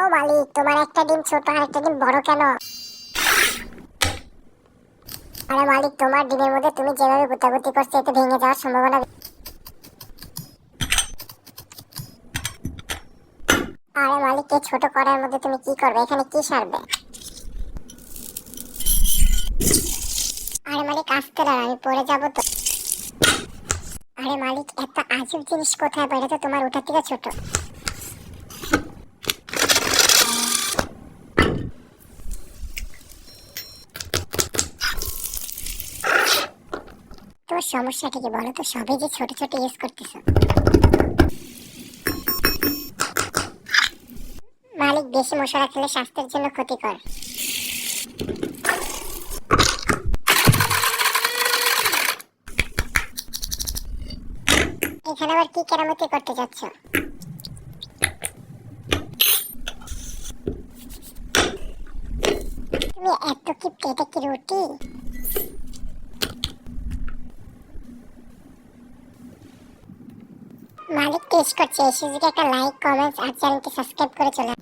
ও মালিক, তোমার একটা ডিম ছোট আর একটা ডিম বড় কেন? আরে মালিক, তোমার ডিমের মধ্যে তুমি যেভাবে গুতাগুতি করছো এতে ভেঙে যাওয়ার সম্ভাবনা। আরে মালিক, এই ছোট কড়াইয়ের মধ্যে তুমি কি করবে? এখানে কি সারবে? আরে মালিক, আস্তে দাঁড়াও, আমি পড়ে যাবো তো। আরে মালিক, এত আজব জিনিস কোথায় পাই? এটা তো তোমার ওটার থেকে ছোট। তোমার সমস্যাটা কি বলো তো? সবই যে ছোট ছোট ইউজ করতেছো। মালিক, বেশি মশলা খেলে স্বাস্থ্যের জন্য ক্ষতিকর। এখানে আবার কি কেরামতি করতে যাচ্ছ? তুমি এত কিপটে, এটা কি রুটি? মালিক টেস্ট করছে, এই সুযোগে একটা লাইক, কমেন্টস আর চ্যানেলটি সাবস্ক্রাইব করে চলে